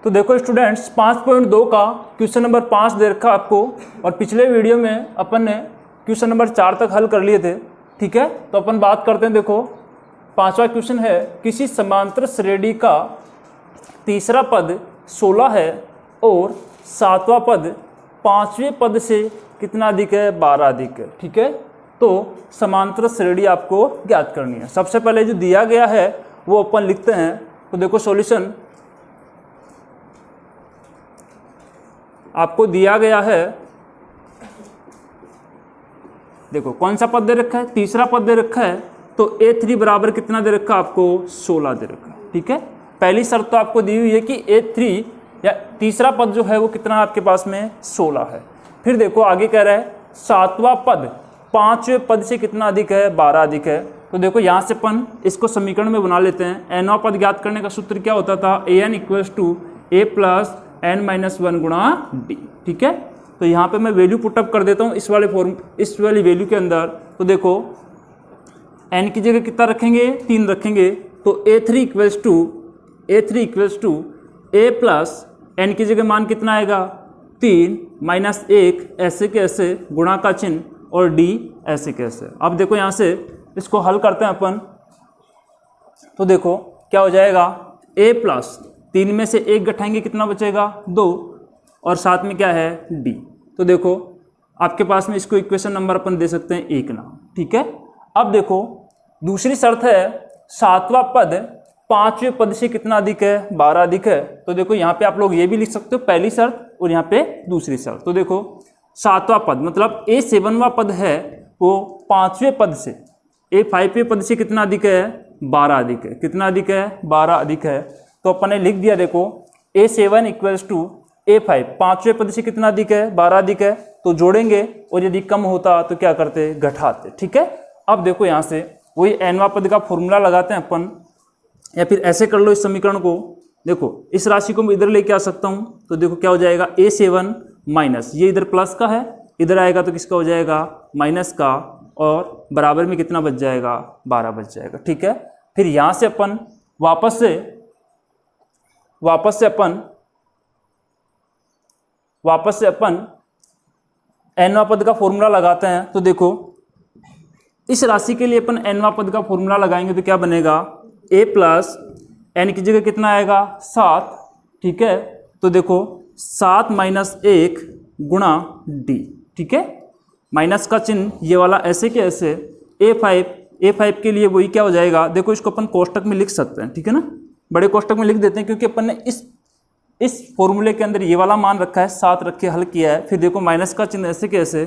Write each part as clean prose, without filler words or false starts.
तो देखो स्टूडेंट्स 5.2 का क्वेश्चन नंबर 5 दे रखा आपको, और पिछले वीडियो में अपन ने क्वेश्चन नंबर 4 तक हल कर लिए थे। ठीक है, तो अपन बात करते हैं। देखो पांचवा क्वेश्चन है, किसी समांतर श्रेणी का तीसरा पद 16 है और सातवां पद पांचवें पद से कितना अधिक है, 12 अधिक है। ठीक है, तो समांतर श्रेणी आपको ज्ञात करनी है। सबसे पहले जो दिया गया है वो अपन लिखते हैं। तो देखो सॉल्यूशन आपको दिया गया है। देखो कौन सा पद दे रखा है, तीसरा पद दे रखा है। तो A3 बराबर कितना दे रखा है आपको, 16 दे रखा है। ठीक है, पहली शर्त तो आपको दी हुई है कि A3 या तीसरा पद जो है वो कितना आपके पास में 16 है। फिर देखो आगे कह रहा है सातवां पद पांचवें पद से कितना अधिक है, 12 अधिक है। तो देखो यहाँ से अपन इसको समीकरण में बना लेते हैं। nवां पद ज्ञात करने का सूत्र क्या होता था, an = a + n-1 गुणा d। ठीक है, तो यहाँ पे मैं वैल्यू पुटअप कर देता हूँ इस वाली वैल्यू के अंदर। तो देखो n की जगह कितना रखेंगे, 3 रखेंगे। तो a3 = a + n की जगह मान कितना आएगा, 3 - 1 ऐसे के ऐसे गुणा का चिन्ह और d ऐसे के ऐसे। अब देखो यहाँ से इसको हल करते हैं अपन। तो देखो क्या हो जाएगा, a + 3 में से 1 घटाएंगे कितना बचेगा, 2, और साथ में क्या है d। तो देखो आपके पास में इसको इक्वेशन नंबर अपन दे सकते हैं 1 नाम। ठीक है, अब देखो दूसरी शर्त है सातवां पद पांचवें पद से कितना अधिक है, 12 अधिक है। तो देखो यहाँ पे आप लोग ये भी लिख सकते हो, पहली शर्त और यहाँ पे दूसरी शर्त। तो देखो सातवां पद मतलब A7वां पद है वो पांचवें पद से A5वें पद से कितना अधिक है, 12 अधिक है। कितना अधिक है, 12 अधिक है। तो अपन ने लिख दिया। देखो A7 = A5 पांचवें पद से कितना अधिक है, 12 अधिक है। तो जोड़ेंगे और यदि कम होता तो क्या करते, घटाते। ठीक है, अब देखो यहाँ से वही nवां पद का फॉर्मूला लगाते हैं अपन, या फिर ऐसे कर लो इस समीकरण को। देखो इस राशि को मैं इधर लेके आ सकता हूँ। तो देखो क्या हो जाएगा, A7 माइनस ये इधर प्लस का है, इधर आएगा तो किसका हो जाएगा, माइनस का, और बराबर में कितना बच जाएगा, 12 बच जाएगा। ठीक है, फिर यहाँ से अपन वापस से अपन nवां पद का फॉर्मूला लगाते हैं। तो देखो इस राशि के लिए अपन nवां पद का फॉर्मूला लगाएंगे तो क्या बनेगा, a + n की जगह कितना आएगा, 7। ठीक है, तो देखो 7 - 1 गुणा d। ठीक है, माइनस का चिन्ह ये वाला ऐसे के ऐसे। A5 के लिए वही क्या हो जाएगा, देखो इसको अपन कोष्टक में लिख सकते हैं। ठीक है ना, बड़े कोष्टक में लिख देते हैं क्योंकि अपन ने इस फॉर्मूले के अंदर ये वाला मान रखा है, 7 रख के हल किया है। फिर देखो माइनस का चिन्ह ऐसे कैसे,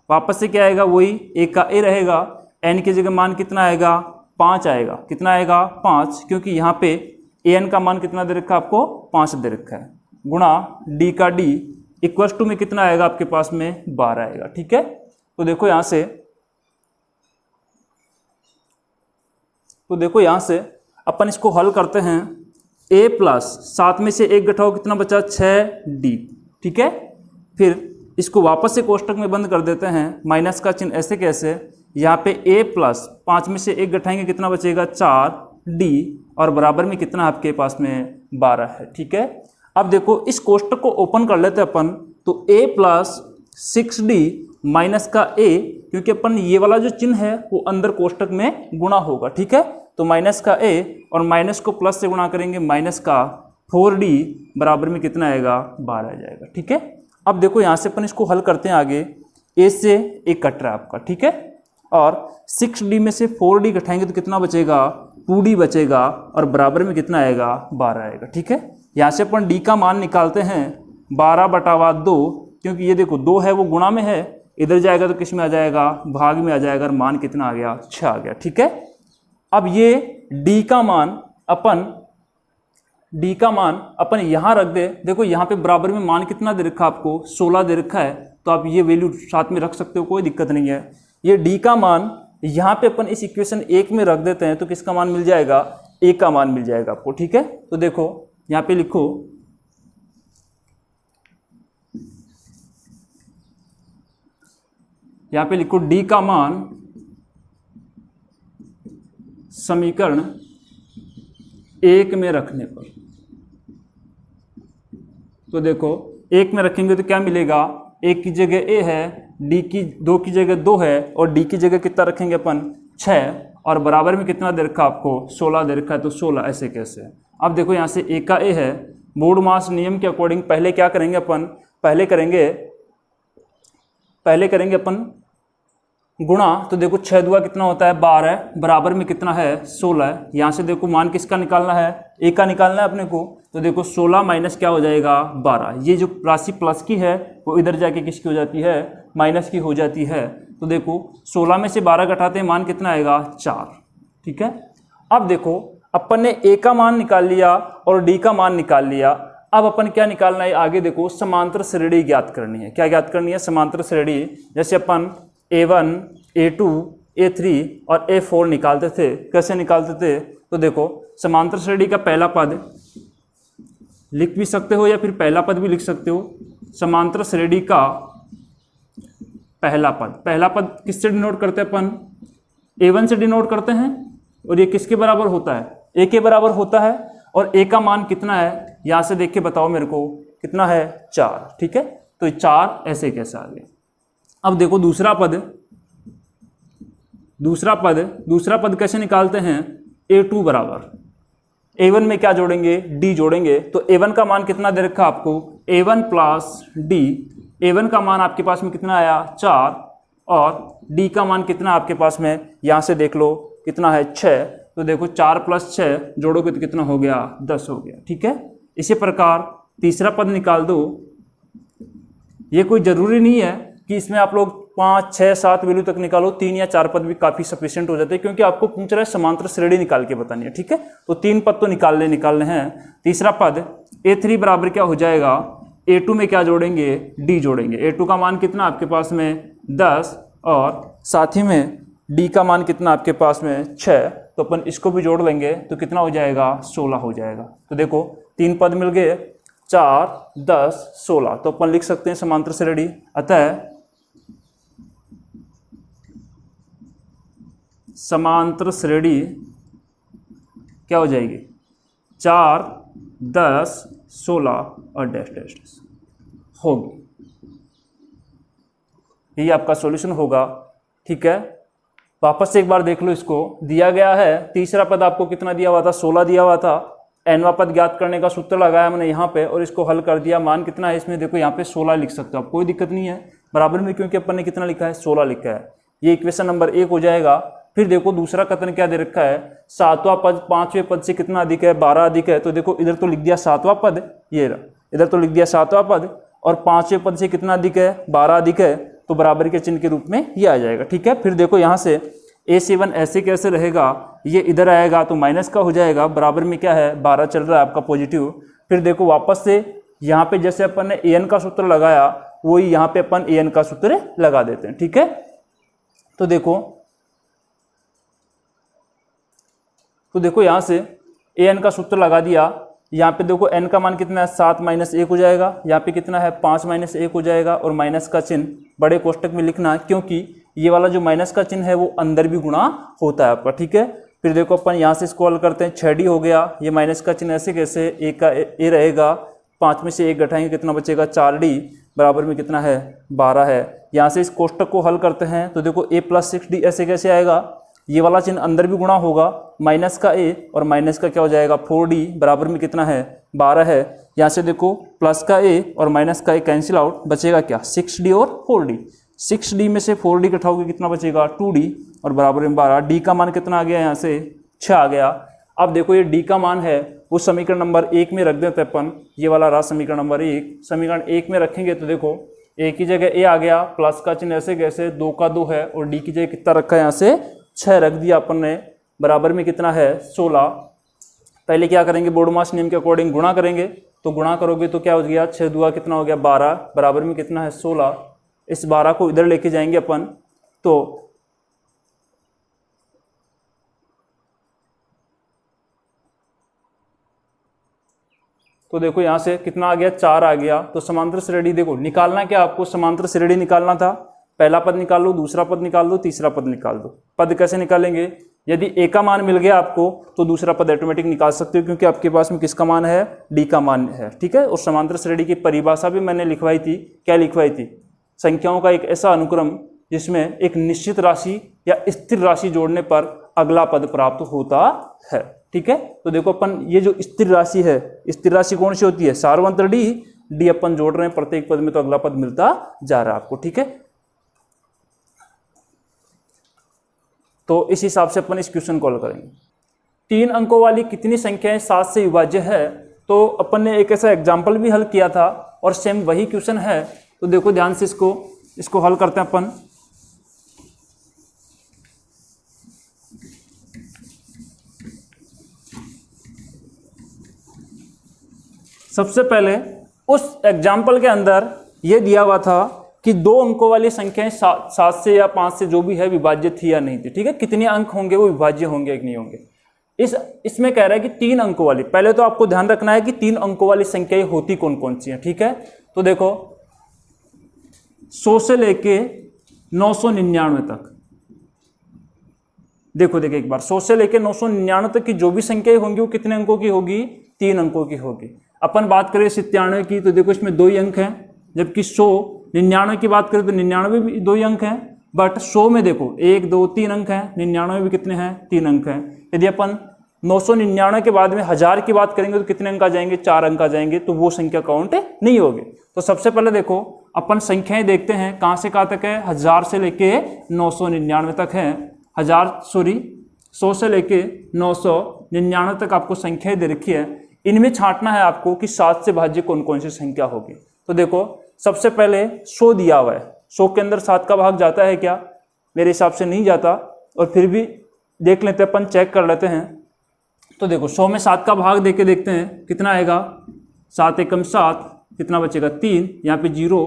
वापस से क्या आएगा, वही एक का a रहेगा। n की जगह मान कितना आएगा, 5 आएगा। कितना आएगा, 5, क्योंकि यहाँ पे an का मान कितना दे रखा है आपको, 5 दे रखा है, गुणा d का d = में कितना आएगा आपके पास में, 12 आएगा। ठीक है, तो देखो यहाँ से अपन इसको हल करते हैं। a + 7 में से 1 घटाओ कितना बचा, 6d। ठीक है, फिर इसको वापस से कोष्टक में बंद कर देते हैं, माइनस का चिन्ह ऐसे कैसे। यहाँ पे a + 5 में से 1 घटाएंगे कितना बचेगा, 4d, और बराबर में कितना आपके पास में, 12 है। ठीक है, अब देखो इस कोष्टक को ओपन कर लेते हैं अपन। तो a + 6d माइनस का a, क्योंकि अपन ये वाला जो चिन्ह है वो अंदर कोष्टक में गुणा होगा। ठीक है, तो माइनस का a और माइनस को प्लस से गुणा करेंगे, माइनस का 4d बराबर में कितना आएगा, 12 आ जाएगा। ठीक है, अब देखो यहाँ से अपन इसको हल करते हैं आगे। a से 1 कट रहा है आपका। ठीक है, और 6d में से 4d घटाएंगे तो कितना बचेगा, 2d बचेगा, और बराबर में कितना आएगा, 12 आएगा। ठीक है, यहाँ से अपन d का मान निकालते हैं, 12/2, क्योंकि ये देखो 2 है वो गुणा में है, इधर जाएगा तो किस में आ जाएगा, भाग में आ जाएगा, और मान कितना आ गया, 6 आ गया। ठीक है, अब ये d का मान अपन यहाँ रख दे। देखो यहाँ पे बराबर में मान कितना दे रखा आपको, 16 दे रखा है, तो आप ये वैल्यू साथ में रख सकते हो, कोई दिक्कत नहीं है। ये d का मान यहाँ पे अपन इस इक्वेशन 1 में रख देते हैं तो किसका मान मिल जाएगा, a का मान मिल जाएगा आपको। ठीक है, तो देखो यहाँ पे लिखो, d का मान समीकरण 1 में रखने पर तो देखो 1 में रखेंगे तो क्या मिलेगा, 1 की जगह a है, d की 2 की जगह 2 है और d की जगह कितना रखेंगे अपन 6 और बराबर में कितना दे रखा आपको 16 दे रखा है, तो 16 ऐसे कैसे। अब देखो यहाँ से a का a है, बोर्ड मास नियम के अकॉर्डिंग पहले क्या करेंगे अपन, पहले करेंगे अपन गुणा। तो देखो 6 दुआ कितना होता है 12, बराबर में कितना है 16। यहाँ से देखो मान किसका निकालना है, ए का निकालना है अपने को। तो देखो 16 माइनस क्या हो जाएगा 12, ये जो राशि प्लस की है वो इधर जाके किसकी हो जाती है, माइनस की हो जाती है। तो देखो 16 में से 12 घटाते हैं मान कितना आएगा 4, ठीक है। अब देखो अपन ने ए का मान निकाल लिया और डी का मान निकाल लिया। अब अपन क्या निकालना है आगे, देखो समांतर श्रेणी ज्ञात करनी है। क्या ज्ञात करनी है, समांतर श्रेणी। जैसे अपन A1, A2, A3 और A4 निकालते थे, कैसे निकालते थे, तो देखो समांतर श्रेणी का पहला पद लिख भी सकते हो या फिर पहला पद भी लिख सकते हो। समांतर श्रेणी का पहला पद किससे डिनोट करते हैं अपन, A1 से डिनोट करते हैं और ये किसके बराबर होता है, A के बराबर होता है। और A का मान कितना है, यहाँ से देख के बताओ मेरे को कितना है 4, ठीक है। तो 4 ऐसे कैसे आ गए। अब देखो दूसरा पद कैसे निकालते हैं, A2 बराबर A1 में क्या जोड़ेंगे, D जोड़ेंगे। तो A1 का मान कितना दे रखा आपको, A1 प्लस D। A1 का मान आपके पास में कितना आया 4 और D का मान कितना आपके पास में, यहाँ से देख लो कितना है 6। तो देखो 4 प्लस 6 जोड़ोगे तो कितना हो गया 10 हो गया, ठीक है। इसी प्रकार तीसरा पद निकाल दो। ये कोई ज़रूरी नहीं है कि इसमें आप लोग 5, 6, 7 वैल्यू तक निकालो, 3 या 4 पद भी काफ़ी सफिशिएंट हो जाते हैं, क्योंकि आपको पूछ रहा है समांतर श्रेणी निकाल के बतानी है, ठीक है। तो 3 पद तो निकालने हैं। तीसरा पद A3 बराबर क्या हो जाएगा, A2 में क्या जोड़ेंगे, D जोड़ेंगे। A2 का मान कितना आपके पास में 10 और साथ ही में D का मान कितना आपके पास में 6। तो अपन इसको भी जोड़ लेंगे तो कितना हो जाएगा 16 हो जाएगा। तो देखो 3 पद मिल गए, 4, 10, 16। तो अपन लिख सकते हैं समांतर श्रेणी। अतः समांतर श्रेणी क्या हो जाएगी 4, 10, 16 और डैश डैश डैश होगी। यही आपका सॉल्यूशन होगा, ठीक है। वापस से एक बार देख लो, इसको दिया गया है तीसरा पद आपको कितना दिया हुआ था 16 दिया हुआ था। nवां पद ज्ञात करने का सूत्र लगाया मैंने यहाँ पे और इसको हल कर दिया। मान कितना है इसमें, देखो यहाँ पे 16 लिख सकते हो आप, कोई दिक्कत नहीं है बराबर में, क्योंकि अपन ने कितना लिखा है 16 लिखा है। ये इक्वेशन नंबर 1 हो जाएगा। फिर देखो दूसरा कथन क्या दे रखा है, 7वां पद 5वें पद से कितना अधिक है 12 अधिक है। तो देखो इधर तो लिख दिया 7वां पद, ये इधर तो लिख दिया 7वां पद और 5वें पद से कितना अधिक है 12 अधिक है, तो बराबर के चिन्ह के रूप में ये आ जाएगा, ठीक है। फिर देखो यहाँ से A7 ऐसे कैसे रहेगा, ये इधर आएगा तो माइनस का हो जाएगा, बराबर में क्या है 12 चल रहा है आपका पॉजिटिव। फिर देखो वापस से यहाँ पे जैसे अपन ने an का सूत्र लगाया वही यहाँ पे अपन an का सूत्र लगा देते हैं, ठीक है। तो देखो यहाँ से an का सूत्र लगा दिया। यहाँ पे देखो n का मान कितना है 7 माइनस 1 हो जाएगा, यहाँ पे कितना है 5 माइनस 1 हो जाएगा और माइनस का चिन्ह बड़े कोष्टक में लिखना, क्योंकि ये वाला जो माइनस का चिन्ह है वो अंदर भी गुणा होता है आपका, ठीक है। फिर देखो अपन यहाँ से इसको हल करते हैं, 6D हो गया। ये माइनस का चिन्ह ऐसे कैसे, a का a रहेगा, 5 में से 1 घटाएंगे कितना बचेगा 4D, बराबर में कितना है 12 है। यहाँ से इस कोष्टक को हल करते हैं तो देखो a प्लस 6D ऐसे कैसे आएगा, ये वाला चिन्ह अंदर भी गुणा होगा, माइनस का a और माइनस का क्या हो जाएगा 4D, बराबर में कितना है 12 है। यहाँ से देखो प्लस का a और माइनस का a कैंसिल आउट, बचेगा क्या 6D और 4D। 6D में से 4D घटाओगे कितना बचेगा 2D और बराबर में 12। D का मान कितना आ गया, यहाँ से 6 आ गया। अब देखो ये D का मान है वो समीकरण नंबर 1 में रख देते हैं अपन, ये वाला रहा समीकरण नंबर 1। समीकरण 1 में रखेंगे तो देखो a की जगह a आ गया, प्लस का चिन्ह ऐसे कैसे 2 का 2 है और d की जगह कितना रखा है यहाँ से 6 रख दिया अपन ने, बराबर में कितना है 16। पहले क्या करेंगे, बोर्ड मास नियम के अकॉर्डिंग गुणा करेंगे, तो गुणा करोगे तो क्या हो गया 6 दुआ कितना हो गया 12, बराबर में कितना है 16। इस 12 को इधर लेके जाएंगे अपन तो देखो यहाँ से कितना आ गया 4 आ गया। तो समांतर श्रेणी देखो निकालना क्या आपको, समांतर श्रेणी निकालना था। पहला पद निकाल लो, दूसरा पद निकाल दो, तीसरा पद निकाल दो। पद कैसे निकालेंगे, यदि ए का मान मिल गया आपको तो दूसरा पद ऑटोमेटिक निकाल सकते हो, क्योंकि आपके पास में किसका मान है, डी का मान है। ठीक है, और समांतर श्रेणी की परिभाषा भी मैंने लिखवाई थी। क्या लिखवाई थी? संख्याओं का एक ऐसा अनुक्रम जिसमें एक निश्चित राशि या स्थिर राशि जोड़ने पर अगला पद प्राप्त होता है। ठीक है, तो देखो अपन ये जो स्थिर राशि है, स्थिर राशि कौन सी होती है, सारवंत्र डी। डी अपन जोड़ रहे हैं प्रत्येक पद में, तो अगला पद मिलता जा रहा है आपको। ठीक है, तो इस हिसाब से अपन इस क्वेश्चन को हल करेंगे। 3 अंकों वाली कितनी संख्याएं 7 से विभाज्य है? तो अपन ने एक ऐसा एग्जाम्पल भी हल किया था और सेम वही क्वेश्चन है। तो देखो ध्यान से इसको हल करते हैं अपन। सबसे पहले उस एग्जाम्पल के अंदर यह दिया हुआ था कि 2 अंकों वाली संख्याएं 7 से या 5 से जो भी है विभाज्य थी या नहीं थी। ठीक है, कितने अंक होंगे वो विभाज्य होंगे कि नहीं होंगे। इसमें कह रहा है कि 3 अंकों वाली, पहले तो आपको ध्यान रखना है कि 3 अंकों वाली संख्याएं होती कौन कौन सी हैं। ठीक है, तो देखो 100 से लेके 999 तक, देखो एक बार 100 से लेके 999 तक की जो भी संख्याएं होंगी वो कितने अंकों की होगी, 3 अंकों की होगी। अपन बात करें 97 की, तो देखो इसमें 2 ही अंक हैं, जबकि 199 की बात करें तो 99 भी 2 ही अंक हैं। बट 100 में देखो 1 2 3 अंक हैं, 99 भी कितने हैं, 3 अंक हैं। यदि अपन 999 के बाद में 1000 की बात करेंगे तो कितने अंक आ जाएंगे, 4 अंक आ जाएंगे, तो वो संख्या काउंट नहीं होगी। तो सबसे पहले देखो अपन संख्याएं देखते हैं कहाँ से कहाँ तक है, 1000 से लेके 999 तक है। 100 से लेके 999 तक आपको संख्याएं दे रखी है। इनमें छांटना है आपको कि 7 से भाज्य कौन कौन सी संख्या होगी। तो देखो सबसे पहले 100 दिया हुआ है, 100 के अंदर 7 का भाग जाता है क्या? मेरे हिसाब से नहीं जाता, और फिर भी देख लेते हैं अपन, चेक कर लेते हैं। तो देखो 100 में 7 का भाग देके देखते हैं कितना आएगा, 7 एकम 7, कितना बचेगा 3, यहाँ पे 0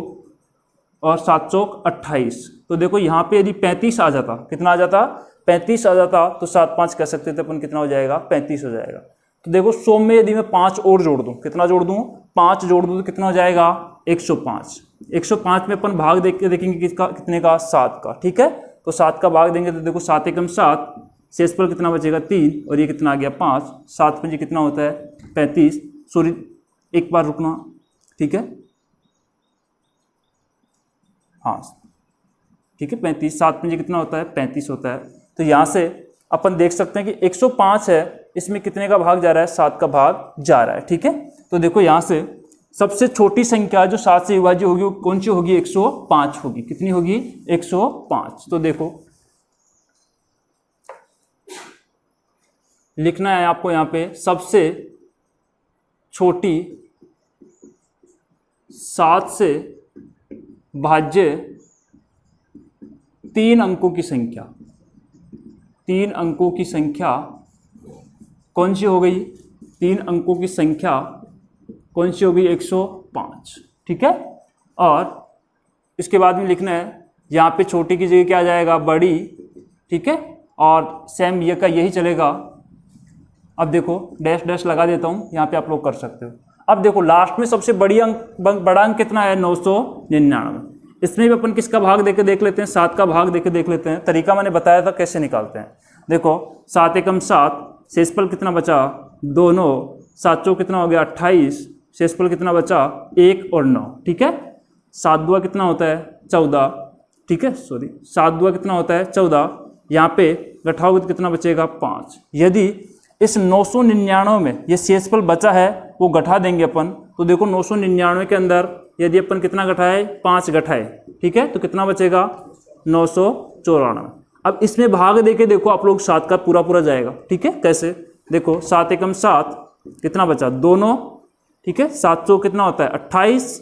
और 7 चौक 28। तो देखो यहाँ पे यदि 35 आ जाता, कितना आ जाता, 35 आ जाता, तो 7 5 कह सकते थे अपन, कितना हो जाएगा, 35 हो जाएगा। तो देखो 100 में यदि मैं 5 और जोड़ दूं, कितना जोड़ दूं, 5 जोड़ दूं तो कितना हो जाएगा, 105। 105 में अपन भाग देख के देखेंगे किसका, कितने का, 7 का। ठीक है, तो 7 का भाग देंगे तो देखो 7 एकम 7, शेषफल कितना बचेगा 3, और ये कितना आ गया 5। 7 पंजे कितना होता है, 35। सॉरी एक बार रुकना, ठीक है, हाँ ठीक है 35। 7 पंजे कितना होता है, 35 होता है। तो यहाँ से अपन देख सकते हैं कि 105 है, इसमें कितने का भाग जा रहा है, 7 का भाग जा रहा है। ठीक है, तो देखो यहाँ से सबसे छोटी संख्या जो 7 से विभाज्य होगी वो कौन सी होगी, 105 होगी। कितनी होगी, 105। तो देखो लिखना है आपको यहाँ पे, सबसे छोटी 7 से भाज्य 3 अंकों की संख्या, 3 अंकों की संख्या कौन सी हो गई, 3 अंकों की संख्या कौन सी होगी, 105। ठीक है, और इसके बाद में लिखना है यहाँ पे छोटी की जगह क्या आ जाएगा, बड़ी। ठीक है, और सेम ये का यही चलेगा। अब देखो डैश डैश लगा देता हूँ, यहाँ पे आप लोग कर सकते हो। अब देखो लास्ट में सबसे बड़ा अंक कितना है, 999। इसमें भी अपन किसका भाग देके देख लेते हैं, 7 का भाग देके देख लेते हैं। तरीका मैंने बताया था कैसे निकालते हैं। देखो 7 एकम 7, शेषफल कितना बचा, 2 9, 7 चौक कितना हो गया 28, शेषफल कितना बचा 1 और 9। ठीक है, 7 दुआ कितना होता है 14। ठीक है, सॉरी 7 दुआ कितना होता है 14। यहाँ पे घटाओगे तो कितना बचेगा 5। यदि इस 999 में ये शेषफल बचा है वो घटा देंगे अपन, तो देखो 999 के अंदर यदि अपन कितना घटाए, 5 घटाए। ठीक है, तो कितना बचेगा 994। अब इसमें भाग देके देखो आप लोग 7 का पूरा जाएगा। ठीक है, कैसे, देखो 7 एकम 7, कितना बचा 2 9। ठीक है, 7 चौक कितना होता है 28,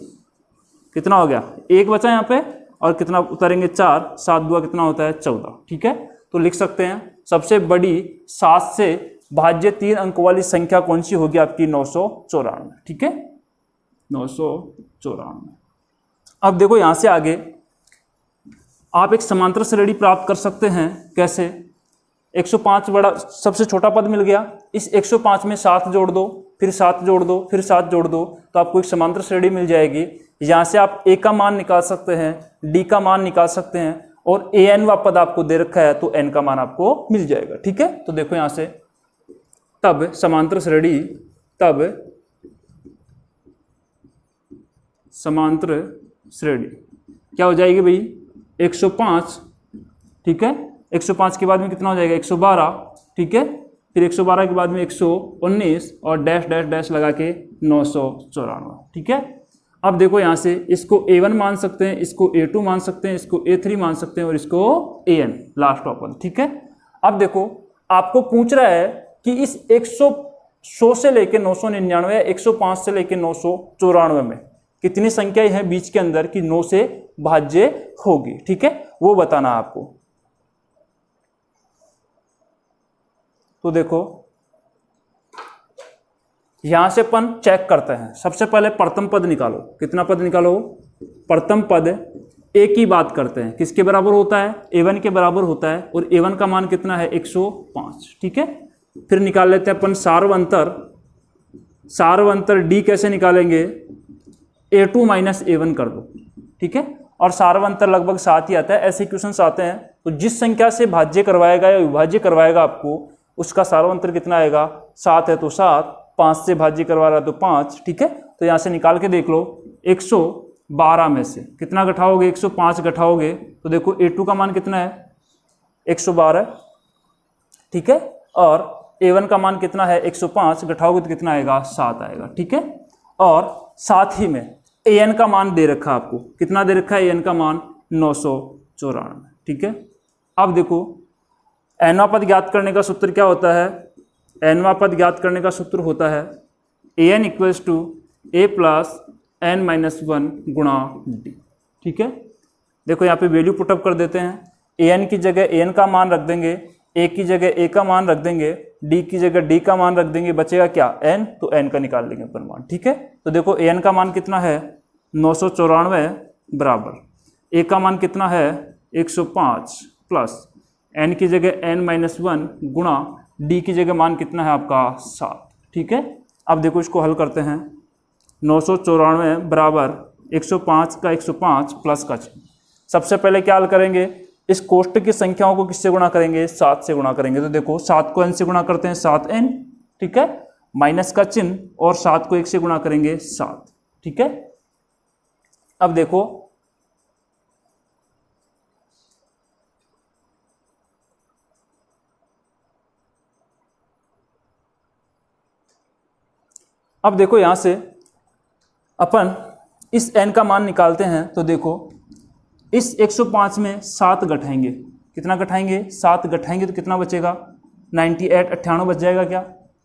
कितना हो गया 1 बचा यहाँ पे, और कितना उतारेंगे 4, 7 दुआ कितना होता है 14। ठीक है, तो लिख सकते हैं सबसे बड़ी 7 से भाज्य 3 अंक वाली संख्या कौन सी होगी आपकी, 994। ठीक है, 994। अब देखो यहां से आगे आप एक समांतर श्रेणी प्राप्त कर सकते हैं। कैसे, 105 बड़ा सबसे छोटा पद मिल गया, इस 105 में 7 जोड़ दो, फिर 7 जोड़ दो, फिर 7 जोड़ दो, तो आपको एक समांतर श्रेणी मिल जाएगी। यहाँ से आप ए का मान निकाल सकते हैं, डी का मान निकाल सकते हैं, और ए एन वा पद आपको दे रखा है तो एन का मान आपको मिल जाएगा। ठीक है, तो देखो यहां से तब समांतर श्रेणी क्या हो जाएगी भाई 105। ठीक है, 105 के बाद में कितना हो जाएगा 112। ठीक है, फिर 112 के बाद में 119 और डैश डैश डैश लगा के 994। ठीक है, अब देखो यहाँ से इसको A1 मान सकते हैं, इसको A2 मान सकते हैं, इसको A3 मान सकते हैं और इसको AN लास्ट ऑपन। ठीक है, अब देखो आपको पूछ रहा है कि इस 100 से लेकर 999 105 से लेकर 994 में कितनी संख्याएं हैं बीच के अंदर कि 9 से भाज्य होगी। ठीक है, वो बताना आपको। तो देखो यहां से अपन चेक करते हैं। सबसे पहले प्रथम पद निकालो। कितना पद निकालो? प्रथम पद ए की बात करते हैं, किसके बराबर होता है? A1 के बराबर होता है और A1 का मान कितना है 105। ठीक है, फिर निकाल लेते हैं अपन सार्वंतर D कैसे निकालेंगे? A2 माइनस A1 कर दो। ठीक है, और सार्वंतर लगभग 7 ही आता है। ऐसे क्वेश्चंस आते हैं तो जिस संख्या से भाज्य करवाएगा या विभाज्य करवाएगा आपको उसका सार्वंतर कितना आएगा? 7 है तो 7, 5 से भाज्य करवा रहा है तो 5। ठीक है, तो यहां से निकाल के देख लो 112 में से कितना घटाओगे? 105 घटाओगे तो देखो A2 का मान कितना है 112। ठीक है, और A1 का मान कितना है 105, घटाओगे तो कितना आएगा? 7 आएगा। ठीक है, और साथ ही में AN का मान दे रखा आपको, कितना दे रखा है? AN का मान 994। ठीक है, अब देखो nवां पद ज्ञात करने का सूत्र क्या होता है? nवां पद ज्ञात करने का सूत्र होता है AN equals to A plus N minus 1 गुणा D। ठीक है, देखो यहाँ पे वैल्यू पुटअप कर देते हैं। AN की जगह AN का मान रख देंगे, A की जगह A का मान रख देंगे, D की जगह D का मान रख देंगे, बचेगा क्या? N, तो N का निकाल लेंगे अपन मान। ठीक है, तो देखो AN का मान कितना है 994 बराबर A का मान कितना है 105 प्लस N की जगह N माइनस 1 गुणा D की जगह मान कितना है आपका 7। ठीक है, अब देखो इसको हल करते हैं। 994 बराबर 105 का 105 प्लस का 6। सबसे पहले क्या हल करेंगे? इस कोष्ट की संख्याओं को किससे गुणा करेंगे? 7 से गुणा करेंगे। तो देखो 7 को N से गुणा करते हैं 7N। ठीक है, माइनस का चिन्ह और 7 को 1 से गुणा करेंगे 7। ठीक है, अब देखो यहां से अपन इस n का मान निकालते हैं। तो देखो इस 105 में 7 घटाएंगे, कितना घटाएंगे? 7 घटाएंगे तो कितना बचेगा? 98 बच जाएगा क्या?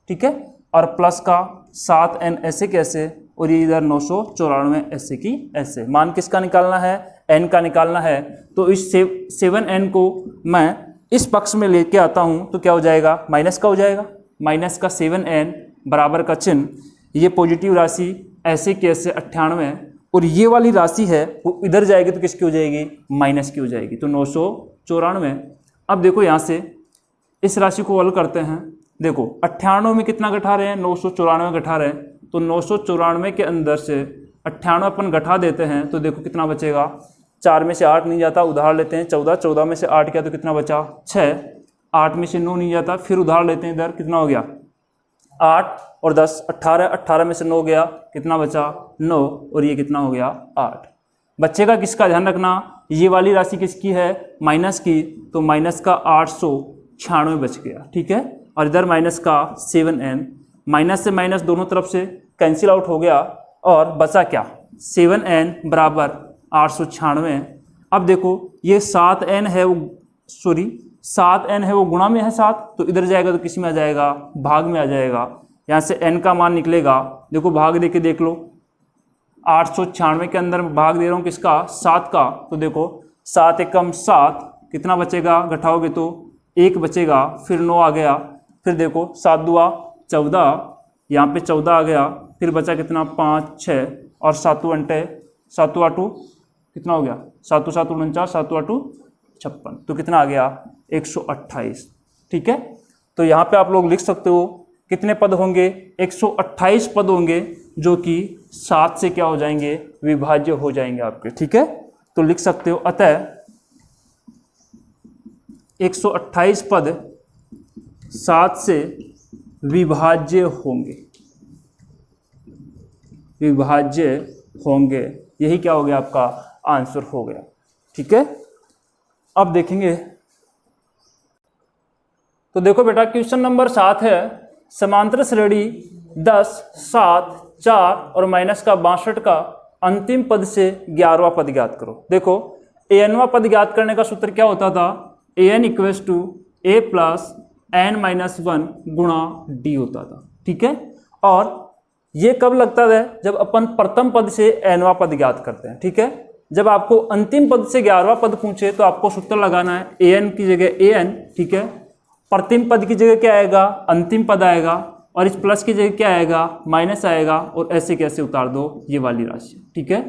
ठीक है, और प्लस का 7n ऐसे कैसे, और ये इधर 994 ऐसे की ऐसे। मान किसका निकालना है? n का निकालना है। तो इस 7n को मैं इस पक्ष में लेके आता हूं तो क्या हो जाएगा? माइनस का हो जाएगा। माइनस का 7n बराबर का चिन्ह, ये पॉजिटिव राशि ऐसे कैसे 98, और ये वाली राशि है वो इधर जाएगी तो किसकी हो जाएगी? माइनस की हो जाएगी, तो 994। अब देखो यहाँ से इस राशि को हल करते हैं। देखो 98 में कितना घटा रहे हैं? 994 घटा रहे हैं, तो 994 के अंदर से 98 अपन घटा देते हैं तो देखो कितना बचेगा? 4 में से 8 नहीं जाता, उधार लेते हैं 14, 14 में से 8 किया तो कितना बचा? 6, 8 में से 9 नहीं जाता, फिर उधार लेते हैं, इधर कितना हो गया? 8 और 10 18, 18 में से 9 गया, कितना बचा? 9, और ये कितना हो गया? 8। बच्चे का किसका ध्यान रखना? ये वाली राशि किसकी है? माइनस की, तो माइनस का 896 बच गया। ठीक है, और इधर माइनस का 7n, माइनस से माइनस दोनों तरफ से कैंसिल आउट हो गया और बचा क्या? 7n बराबर 896। अब देखो ये 7n है वो, सॉरी 7n है वो गुणा में है 7, तो इधर जाएगा तो किस में आ जाएगा? भाग में आ जाएगा। यहाँ से n का मान निकलेगा, देखो भाग दे के देख लो, 896 के अंदर भाग दे रहा हूँ किसका? 7 का, तो देखो 7 एकम 7, कितना बचेगा? घटाओगे तो 1 बचेगा, फिर 9 आ गया, फिर देखो 7 दुआ 14, यहाँ पे 14 आ गया, फिर बचा कितना? 5 6 और 7 अंटे 7 8 कितना हो गया? 7 7 49, 7 8 56, तो कितना आ गया? 128। ठीक है, तो यहाँ पे आप लोग लिख सकते हो कितने पद होंगे? 128 पद होंगे जो कि 7 से क्या हो जाएंगे? विभाज्य हो जाएंगे आपके। ठीक है, तो लिख सकते हो अतः 128 पद 7 से विभाज्य होंगे, विभाज्य होंगे। यही क्या हो गया आपका आंसर हो गया। ठीक है, अब देखेंगे तो देखो बेटा क्वेश्चन नंबर 7 है, समांतर श्रेणी 10, 7, 4 और माइनस का 62 का अंतिम पद से 11वां पद ज्ञात करो। देखो anवां पद ज्ञात करने का सूत्र क्या होता था, an equals to a plus n minus 1 गुणा d होता था। ठीक है, और ये कब लगता है, जब अपन प्रथम पद से nवां पद ज्ञात करते हैं। ठीक है, जब आपको अंतिम पद से 11वां पद पूछे तो आपको सूत्र लगाना है an की जगह an। ठीक है, प्रथम पद की जगह क्या आएगा, अंतिम पद आएगा, और इस प्लस की जगह क्या आएगा, माइनस आएगा, और ऐसे कैसे उतार दो ये वाली राशि। ठीक है,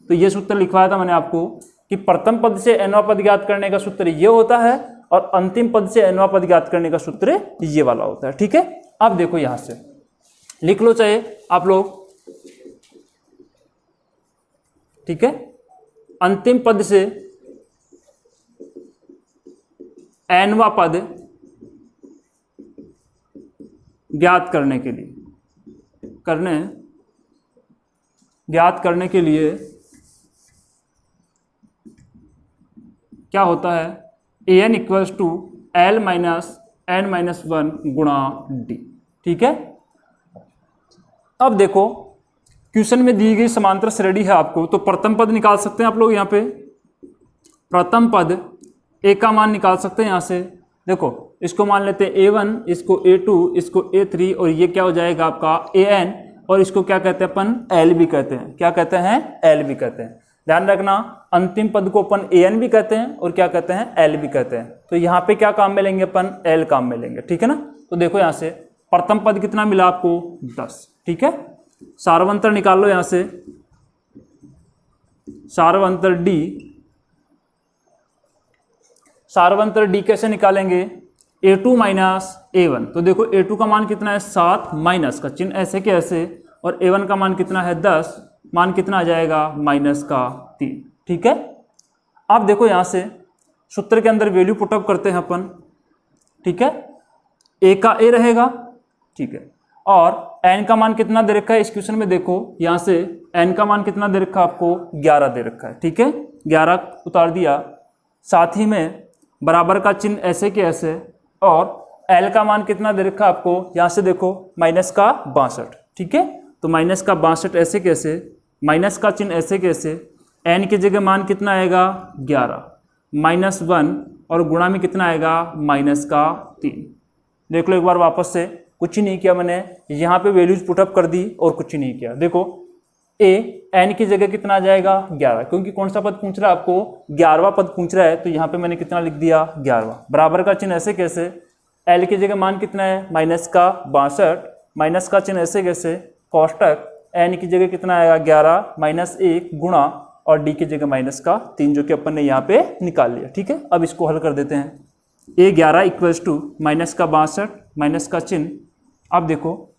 तो ये सूत्र लिखवाया था मैंने आपको कि प्रथम पद से nवां पद ज्ञात करने का सूत्र ये होता है, और अंतिम पद से nवां पद ज्ञात करने का सूत्र ये वाला होता है। ठीक है, अब देखो यहां से लिख लो चाहे आप लोग। ठीक है, अंतिम पद से nवां पद ज्ञात करने के लिए क्या होता है, an equals to l minus n minus 1 गुणा d। ठीक है, अब देखो क्वेश्चन में दी गई समांतर श्रेणी है आपको, तो प्रथम पद निकाल सकते हैं आप लोग। यहाँ पे प्रथम पद a का मान निकाल सकते हैं यहाँ से। देखो इसको मान लेते हैं a1, इसको a2, इसको a3, और ये क्या हो जाएगा आपका an, और इसको क्या कहते हैं अपन, l भी कहते हैं। क्या कहते हैं, l भी कहते हैं। ध्यान रखना, अंतिम पद को अपन an भी कहते हैं और क्या कहते हैं, l भी कहते हैं। तो यहाँ पे क्या काम में लेंगे अपन, l काम में लेंगे। ठीक है ना, तो देखो यहाँ से प्रथम पद कितना मिला आपको, 10। ठीक है, सार्वंतर निकाल लो यहाँ से, सार्वंतर d। सार्वंतर d कैसे निकालेंगे, a2 माइनस a1। तो देखो a2 का मान कितना है 7, माइनस का चिन्ह ऐसे के ऐसे, और a1 का मान कितना है 10, मान कितना आ जाएगा माइनस का 3। ठीक है, अब देखो यहाँ से सूत्र के अंदर वैल्यू पुटअप करते हैं अपन। ठीक है, a का a रहेगा। ठीक है, और n का मान कितना दे रखा है इस क्वेश्चन में, देखो यहाँ से n का मान कितना दे रखा है आपको, 11 दे रखा है। ठीक है, 11 उतार दिया, साथ ही में बराबर का चिन्ह ऐसे के ऐसे, और l का मान कितना दे रखा है आपको, यहाँ से देखो माइनस का 62। ठीक है, तो माइनस का 62 ऐसे कैसे, माइनस का चिन्ह ऐसे कैसे, n की जगह मान कितना आएगा 11 माइनस 1, और गुणा में कितना आएगा माइनस का 3। देख लो एक बार वापस से, कुछ ही नहीं किया मैंने, यहाँ पे वैल्यूज पुटअप कर दी और कुछ ही नहीं किया। देखो a n की जगह कितना आ जाएगा 11, क्योंकि कौन सा पद पूछ रहा है आपको, 11वां पद पूछ रहा है, तो यहाँ पे मैंने कितना लिख दिया 11वां। बराबर का चिन्ह ऐसे कैसे, l की जगह मान कितना है माइनस का 62, माइनस का चिन्ह ऐसे कैसे, कोष्टक n की जगह कितना आएगा 11 माइनस 1 गुणा, और d की जगह माइनस का 3, जो कि अपन ने यहाँ पे निकाल लिया। ठीक है, अब इसको हल कर देते हैं। a11 इक्वल्स टू माइनस का 62, माइनस का चिन्ह। अब देखो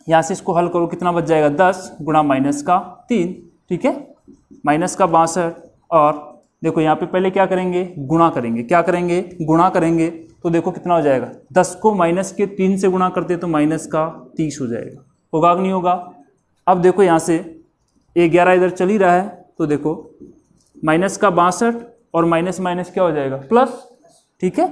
यहाँ से इसको हल करो, कितना बच जाएगा 10 गुणा माइनस का 3। ठीक है, माइनस का 62, और देखो यहाँ पे पहले क्या करेंगे, गुणा करेंगे। क्या करेंगे, गुणा करेंगे। तो देखो कितना हो जाएगा, 10 को माइनस के 3 से गुणा करते तो माइनस का 30 हो जाएगा। होगा कि नहीं होगा। अब देखो यहाँ से a11 इधर चल ही रहा है, तो देखो माइनस का 62 और माइनस माइनस क्या हो जाएगा प्लस। ठीक है,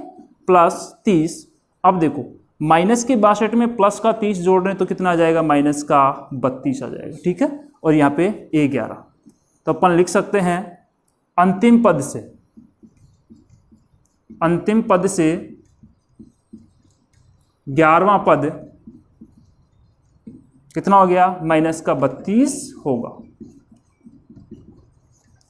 प्लस 30। अब देखो माइनस के 62 में प्लस का 30 जोड़ रहे हैं तो कितना आ जाएगा, माइनस का 32 आ जाएगा। ठीक है, और यहाँ पे a11, तो अपन लिख सकते हैं अंतिम पद से 11वां पद कितना हो गया, माइनस का 32 होगा।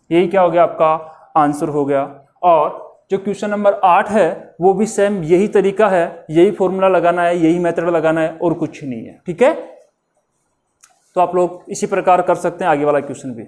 यही क्या हो गया, आपका आंसर हो गया। और जो क्वेश्चन नंबर 8 है वो भी सेम यही तरीका है, यही फॉर्मूला लगाना है, यही मेथड लगाना है, और कुछ नहीं है। ठीक है, तो आप लोग इसी प्रकार कर सकते हैं आगे वाला क्वेश्चन भी।